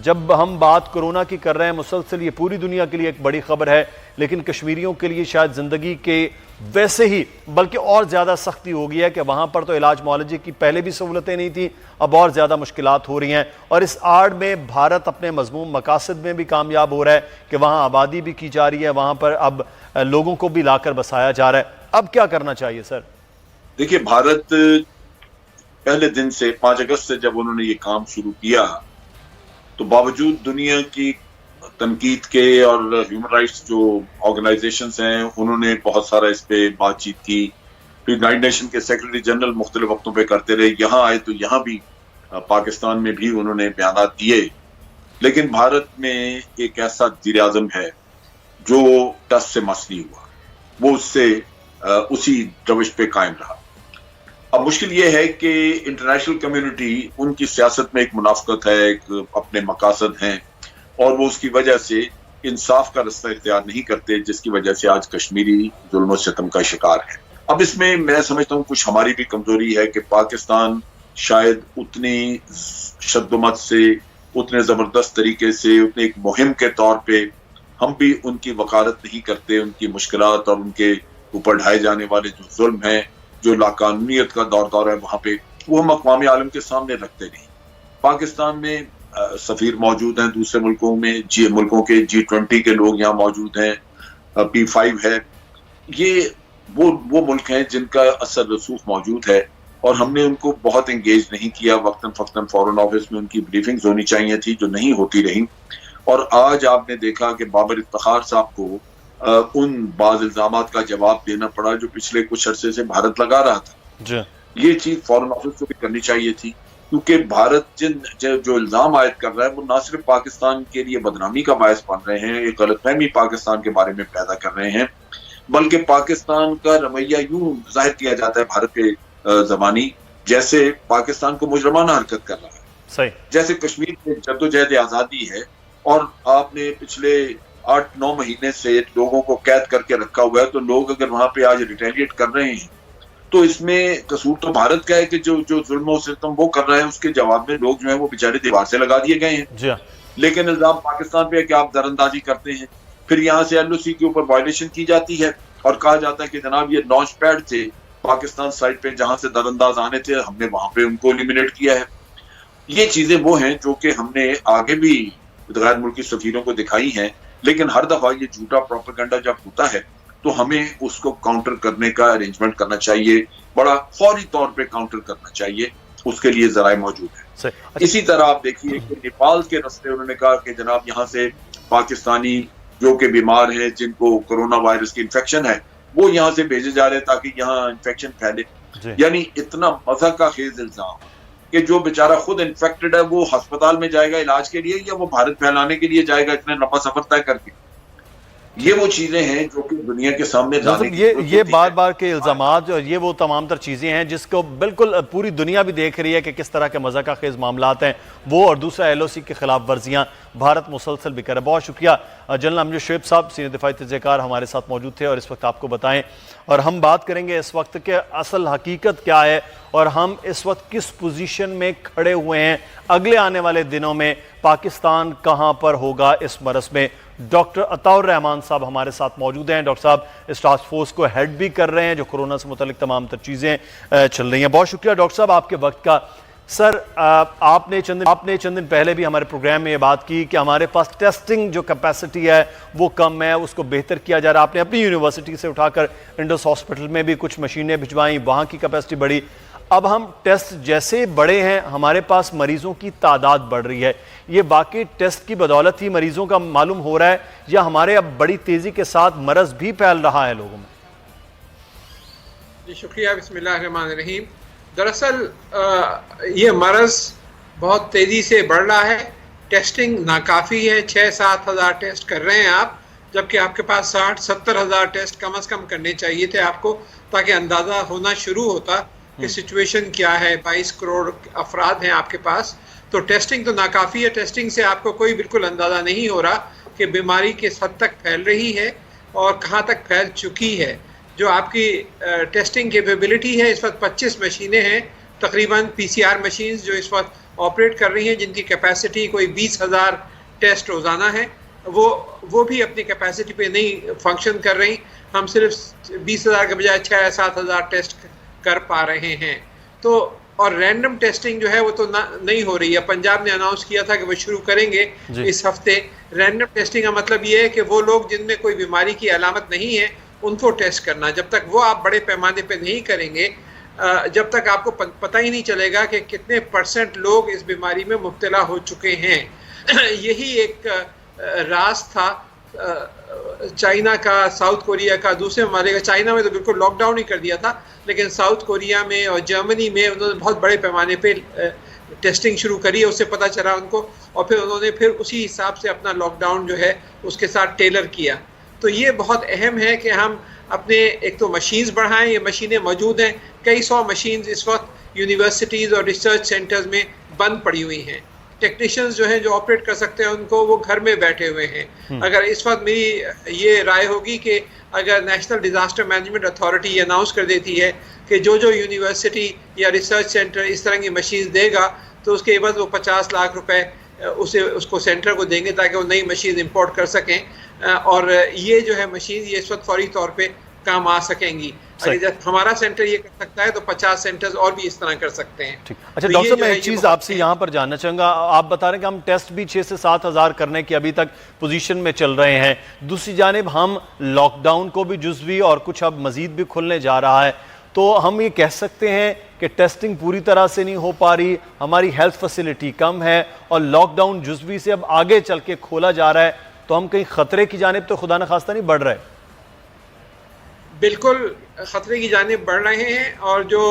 जब हम बात कोरोना की कर रहे हैं मुसलसल, ये पूरी दुनिया के लिए एक बड़ी खबर है, लेकिन कश्मीरियों के लिए शायद ज़िंदगी के वैसे ही बल्कि और ज़्यादा सख्ती हो गई है कि वहाँ पर तो इलाज मुआलजे की पहले भी सहूलतें नहीं थी, अब और ज़्यादा मुश्किलात हो रही हैं। और इस आड़ में भारत अपने मज़मूम मकासद में भी कामयाब हो रहा है कि वहाँ आबादी भी की जा रही है, वहाँ पर अब लोगों को भी लाकर बसाया जा रहा है। अब क्या करना चाहिए सर? देखिए, भारत पहले दिन से 5 अगस्त से जब उन्होंने ये काम शुरू किया, तो बावजूद दुनिया की तनकीद के और ह्यूमन राइट्स जो ऑर्गेनाइजेशंस हैं उन्होंने बहुत सारा इस पे बातचीत की। फिर यूनाइटेड नेशन के सेक्रेटरी जनरल मुख्तलिफ वक्तों पे करते रहे, यहाँ आए तो यहाँ भी पाकिस्तान में भी उन्होंने बयानात दिए। लेकिन भारत में एक ऐसा वज़ीर आज़म है जो टस से मस नहीं हुआ, वो उससे उसी रविश पे कायम रहा। अब मुश्किल ये है कि इंटरनेशनल कम्युनिटी, उनकी सियासत में एक मुनाफकत है, एक अपने मकासद हैं, और वो उसकी वजह से इंसाफ का रास्ता इख्तियार नहीं करते, जिसकी वजह से आज कश्मीरी जुल्म और सितम का शिकार है। अब इसमें मैं समझता हूँ कुछ हमारी भी कमजोरी है कि पाकिस्तान शायद उतनी शद्दुमत से, उतने जबरदस्त तरीके से, उतने एक मुहिम के तौर पे हम भी उनकी वकालत नहीं करते, उनकी मुश्किलात और उनके ऊपर ढाए जाने वाले जो जुल्म है, जो लाकानूनियत का दौर है वहां पे, वो हम अक़वाम आलम के सामने रखते नहीं। पाकिस्तान में सफीर मौजूद हैं, दूसरे मुल्कों में मुल्कों के G20 के लोग यहाँ मौजूद हैं, P5 है, ये वो मुल्क हैं जिनका असर रसूख मौजूद है, और हमने उनको बहुत एंगेज नहीं किया। वक्तन फक्तन फॉरेन ऑफिस में उनकी ब्रीफिंग्स होनी चाहिए थी, जो नहीं होती रही। और आज आपने देखा कि बाबर इफ्तिखार साहब को उन बाज़ इल्जामात का जवाब देना पड़ा जो पिछले कुछ अरसे से भारत लगा रहा था। ये चीज फॉरेन ऑफिस को भी करनी चाहिए थी, क्योंकि भारत जो इल्जाम आयद कर रहा है वो ना सिर्फ पाकिस्तान के लिए बदनामी का बायस बन रहे हैं, एक गलतफहमी पाकिस्तान के बारे में पैदा कर रहे हैं, बल्कि पाकिस्तान का रवैया यूं जाहिर किया जाता है भारत के ज़बानी जैसे पाकिस्तान को मुजरमाना हरकत कर रहा है। सही। जैसे कश्मीर में जद्दोजहद आज़ादी है और आपने पिछले 8-9 महीने से लोगों को कैद करके रखा हुआ है, तो लोग अगर वहां पे आज रिटेलिएट कर रहे हैं तो इसमें कसूर तो भारत का है कि जो जुल्म और सितम वो कर रहा है, उसके जवाब में लोग जो है वो बेचारे दीवार से लगा दिए गए हैं। लेकिन इल्जाम पाकिस्तान पे है कि आप दरअंदाजी करते हैं। फिर यहाँ से LOC के ऊपर वायलेशन की जाती है और कहा जाता है कि जनाब ये लॉन्च पैड थे पाकिस्तान साइड पे, जहां से दरअंदाज आने थे, हमने वहां पे उनको एलिमिनेट किया है। ये चीजें वो हैं जो कि हमने आगे भी गैर मुल्की सफीरों को दिखाई हैं, लेकिन हर दफा ये झूठा प्रोपेगेंडा जब होता है तो हमें उसको काउंटर करने का अरेंजमेंट करना चाहिए, बड़ा फौरी तौर पे काउंटर करना चाहिए, उसके लिए जराए मौजूद है। इसी तरह आप देखिए कि नेपाल के रास्ते उन्होंने कहा कि जनाब यहाँ से पाकिस्तानी जो कि बीमार है, जिनको कोरोना वायरस की इन्फेक्शन है, वो यहाँ से भेजे जा रहे हैं ताकि यहाँ इन्फेक्शन फैले। यानी इतना मजा का खेज इल्जाम कि जो बेचारा खुद इन्फेक्टेड है वो अस्पताल में जाएगा इलाज के लिए या वो भारत फैलाने के लिए जाएगा इतने लंबा सफर तय करके। ये वो चीजें हैं जो कि दुनिया के सामने ये बार बार के इल्जामात और ये वो तमाम तर चीजें हैं जिसको बिल्कुल पूरी दुनिया भी देख रही है कि किस तरह के मज़ा का खेज मामलात हैं वो, और दूसरा LOC के खिलाफ वर्जियां भारत मुसलसल भी करे। बहुत शुक्रिया जनरल अमजद शोएब साहब, सीनियर दिफाई तजज़ियाकार हमारे साथ मौजूद थे और इस वक्त आपको बताएं, और हम बात करेंगे इस वक्त के असल हकीकत क्या है और हम इस वक्त किस पोजीशन में खड़े हुए हैं, अगले आने वाले दिनों में पाकिस्तान कहां पर होगा इस मरस में। डॉक्टर अताउर रहमान साहब हमारे साथ मौजूद हैं। डॉक्टर साहब इस टास्क फोर्स को हेड भी कर रहे हैं जो कोरोना से मुतालिक तमाम तर चीज़ें चल रही हैं। बहुत शुक्रिया डॉक्टर साहब आपके वक्त का। सर, आपने चंद दिन पहले भी हमारे प्रोग्राम में ये बात की कि हमारे पास टेस्टिंग जो कैपेसिटी है वो कम है, उसको बेहतर किया जा रहा है। आपने अपनी यूनिवर्सिटी से उठाकर इंडस हॉस्पिटल में भी कुछ मशीनें भिजवाई, वहाँ की कैपेसिटी बढ़ी। अब हम टेस्ट जैसे बड़े हैं, हमारे पास मरीजों की तादाद बढ़ रही है। ये वाकई टेस्ट की बदौलत ही मरीजों का मालूम हो रहा है या हमारे अब बड़ी तेजी के साथ मरज भी फैल रहा है लोगों में? जी शुक्रिया, बिस्मिल्लाहिर्रहमानिर्रहीम। दरअसल ये मरज बहुत तेजी से बढ़ रहा है, टेस्टिंग नाकाफ़ी है, 6-7 हज़ार टेस्ट कर रहे हैं आप, जबकि आपके पास 60-70 हज़ार टेस्ट कम अज़ कम करने चाहिए थे आपको, ताकि अंदाज़ा होना शुरू होता कि सिचुएशन क्या है। 22 करोड़ अफराद हैं आपके पास, तो टेस्टिंग तो नाकाफ़ी है। टेस्टिंग से आपको कोई बिल्कुल अंदाज़ा नहीं हो रहा कि बीमारी किस हद तक फैल रही है और कहाँ तक फैल चुकी है। जो आपकी टेस्टिंग कैपेबिलिटी है, इस वक्त 25 मशीनें हैं तकरीबन, PCR मशीन्स जो इस वक्त ऑपरेट कर रही हैं जिनकी कैपेसिटी कोई 20,000 टेस्ट रोज़ाना है, वो भी अपनी कैपेसिटी पे नहीं फंक्शन कर रही। हम सिर्फ 20,000 के बजाय 6-7,000 टेस्ट कर पा रहे हैं। तो और रैंडम टेस्टिंग जो है वो तो नहीं हो रही है। पंजाब ने अनाउंस किया था कि वो शुरू करेंगे इस हफ्ते। रैंडम टेस्टिंग का मतलब ये है कि वो लोग जिनमें कोई बीमारी की अलामत नहीं है उनको टेस्ट करना। जब तक वो आप बड़े पैमाने पे नहीं करेंगे, जब तक आपको पता ही नहीं चलेगा कि कितने % लोग इस बीमारी में मुब्तला हो चुके हैं। यही एक राज था चाइना का, साउथ कोरिया का, दूसरे ममालिक का। चाइना में तो बिल्कुल लॉकडाउन ही कर दिया था, लेकिन साउथ कोरिया में और जर्मनी में उन्होंने बहुत बड़े पैमाने पे टेस्टिंग शुरू करी, उससे पता चला उनको, और फिर उन्होंने फिर उसी हिसाब से अपना लॉकडाउन जो है उसके साथ टेलर किया। तो ये बहुत अहम है कि हम अपने एक तो मशीन्स बढ़ाएं। ये मशीनें मौजूद हैं, कई 100 मशीन्स इस वक्त यूनिवर्सिटीज़ और रिसर्च सेंटर्स में बंद पड़ी हुई हैं। टेक्नीशियंस जो हैं जो ऑपरेट कर सकते हैं उनको, वो घर में बैठे हुए हैं। अगर इस वक्त मेरी ये राय होगी कि अगर national disaster management authority announce कर देती है कि जो यूनिवर्सिटी या रिसर्च सेंटर इस तरह की मशीन देगा तो उसके एवज वो 50 लाख रुपए उसको सेंटर को देंगे ताकि वो नई मशीन इंपोर्ट कर सकें। और ये जो है मशीन ये इस वक्त फौरी तौर पे काम आ सकेंगी। अगर जब हमारा सेंटर ये कर सकता है तो 50 सेंटर्स और भी इस तरह कर सकते हैं। ठीक। अच्छा डॉक्टर साहब, मैं एक चीज़ आपसे यहाँ पर जानना चाहूँगा। आप बता रहे हैं कि हम टेस्ट भी 6 से 7 हज़ार करने की अभी तक पोजीशन में चल रहे हैं। दूसरी जानिब हम लॉकडाउन को भी जुज़वी और कुछ अब मज़ीद भी खुलने जा रहा है, तो हम ये कह सकते हैं कि टेस्टिंग पूरी तरह से नहीं हो पा रही, हमारी हेल्थ फैसिलिटी कम है और लॉकडाउन जुज़वी से अब आगे चल के खोला जा रहा है, तो हम कहीं ख़तरे की जानिब तो खुदा न खास्ता नहीं बढ़ रहे? बिल्कुल ख़तरे की जानिब बढ़ रहे हैं। और जो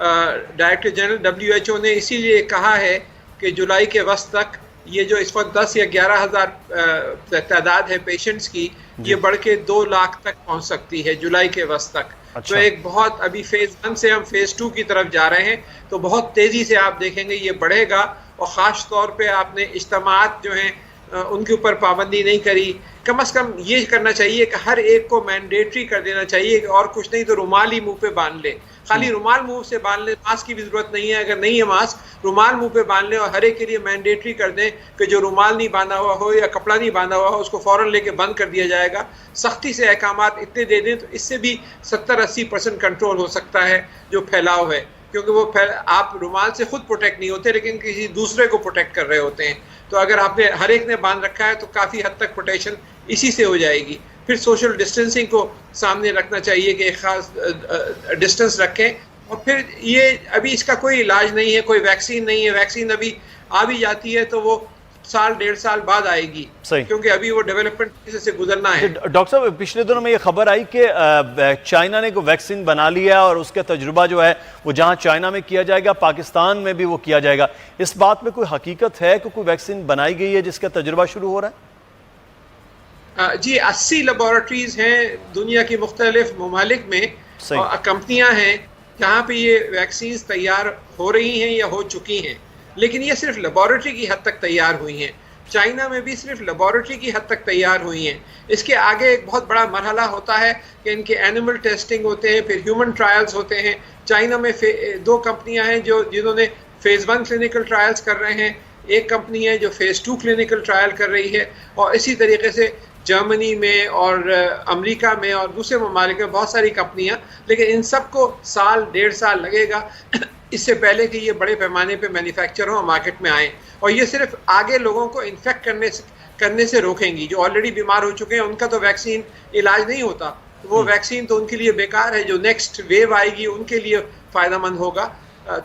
डायरेक्टर जनरल WHO ने इसीलिए कहा है कि जुलाई के वस्त तक ये जो इस वक्त 10 या 11 हज़ार तादाद है पेशेंट्स की, ये बढ़ के 2 लाख तक पहुंच सकती है जुलाई के वस्त तक। अच्छा। तो एक बहुत, अभी फेज़ 1 से हम फेज़ 2 की तरफ जा रहे हैं, तो बहुत तेज़ी से आप देखेंगे ये बढ़ेगा। और ख़ास तौर पे आपने इज्तिमात जो हैं उनके ऊपर पाबंदी नहीं करी। कम से कम ये करना चाहिए कि हर एक को मैंडेटरी कर देना चाहिए, और कुछ नहीं तो रुमाल ही मुंह पे बांध ले। खाली रुमाल मुंह से बांध ले, मास्क की भी जरूरत नहीं है। अगर नहीं है मास्क, रुमाल मुंह पे बांध ले और हर एक के लिए मैंडेटरी कर दें कि जो रुमाल नहीं बांधा हुआ हो या कपड़ा नहीं बांधा हुआ हो उसको फौरन लेके बंद कर दिया जाएगा। सख्ती से अहकामात इतने दे दें तो इससे भी 70-80% कंट्रोल हो सकता है जो फैलाव है, क्योंकि वो आप रुमाल से खुद प्रोटेक्ट नहीं होते लेकिन किसी दूसरे को प्रोटेक्ट कर रहे होते हैं। तो अगर आपने हर एक ने बांध रखा है तो काफ़ी हद तक प्रोटेक्शन इसी से हो जाएगी। फिर सोशल डिस्टेंसिंग को सामने रखना चाहिए कि एक ख़ास डिस्टेंस रखें। और फिर ये अभी इसका कोई इलाज नहीं है, कोई वैक्सीन नहीं है। वैक्सीन अभी आ भी जाती है तो वो 1-1.5 साल बाद आएगी, क्योंकि अभी वो डेवलपमेंट से गुजरना है। डॉक्टर साहब, पिछले दिनों में ये खबर आई कि चाइना ने कोई वैक्सीन बना लिया और उसका तजुर्बा जो है वो जहां चाइना में किया जाएगा पाकिस्तान में भी वो किया जाएगा। इस बात में कोई हकीकत है कि कोई वैक्सीन बनाई गई है जिसका तजुर्बा शुरू हो रहा है? जी, 80 लेबॉरेटरीज हैं दुनिया की मुख्तलिफ ममालिक में, और कंपनियां हैं जहाँ पे ये वैक्सीन तैयार हो रही हैं या हो चुकी हैं। लेकिन ये सिर्फ लेबॉरेटरी की हद तक तैयार हुई हैं। चाइना में भी सिर्फ लेबॉरेटरी की हद तक तैयार हुई हैं। इसके आगे एक बहुत बड़ा मरहला होता है कि इनके एनिमल टेस्टिंग होते हैं, फिर ह्यूमन ट्रायल्स होते हैं। चाइना में 2 कंपनियां हैं जिन्होंने फेज़ 1 क्लिनिकल ट्रायल्स कर रहे हैं, एक कंपनी है जो फेज़ 2 क्लिनिकल ट्रायल कर रही है, और इसी तरीके से जर्मनी में और अमेरिका में और दूसरे ममालिक में बहुत सारी कंपनियां। लेकिन इन सबको 1-1.5 साल लगेगा इससे पहले कि ये बड़े पैमाने पे मैन्युफैक्चर हो, मार्केट में आए। और ये सिर्फ आगे लोगों को इन्फेक्ट करने से रोकेंगी। जो ऑलरेडी बीमार हो चुके हैं उनका तो वैक्सीन इलाज नहीं होता, वो वैक्सीन तो उनके लिए बेकार है। जो नेक्स्ट वेव आएगी उनके लिए फ़ायदेमंद होगा।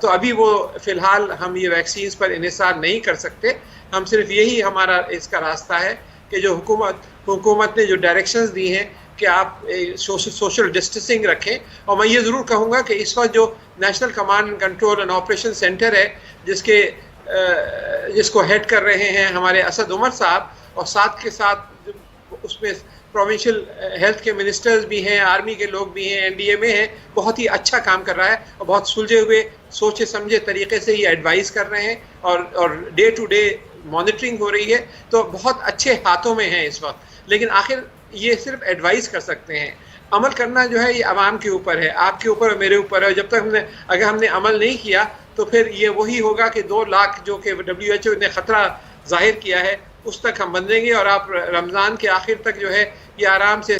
तो अभी वो फ़िलहाल हम ये वैक्सीन पर इन्हिसार नहीं कर सकते। हम सिर्फ यही हमारा इसका रास्ता है कि जो हुकूमत ने जो डायरेक्शंस दी हैं कि आप सोशल डिस्टेंसिंग रखें। और मैं ये ज़रूर कहूँगा कि इस वक्त जो national command and control and operation centre है जिसको हेड कर रहे हैं हमारे असद उमर साहब, और साथ के साथ उसमें प्रोविंशियल हेल्थ के मिनिस्टर्स भी हैं, आर्मी के लोग भी हैं, NDA में हैं, बहुत ही अच्छा काम कर रहा है और बहुत सुलझे हुए सोचे समझे तरीके से ये एडवाइस कर रहे हैं और डे टू डे मॉनिटरिंग हो रही है। तो बहुत अच्छे हाथों में है इस वक्त। लेकिन आखिर ये सिर्फ एडवाइस कर सकते हैं। अमल करना जो है ये अवाम के ऊपर है, आपके ऊपर और मेरे ऊपर है। जब तक अगर हमने अमल नहीं किया तो फिर ये वही होगा कि 2 लाख जो कि WHO ने ख़तरा जाहिर किया है उस तक हम बंधेंगे और आप रमज़ान के आखिर तक जो है ये आराम से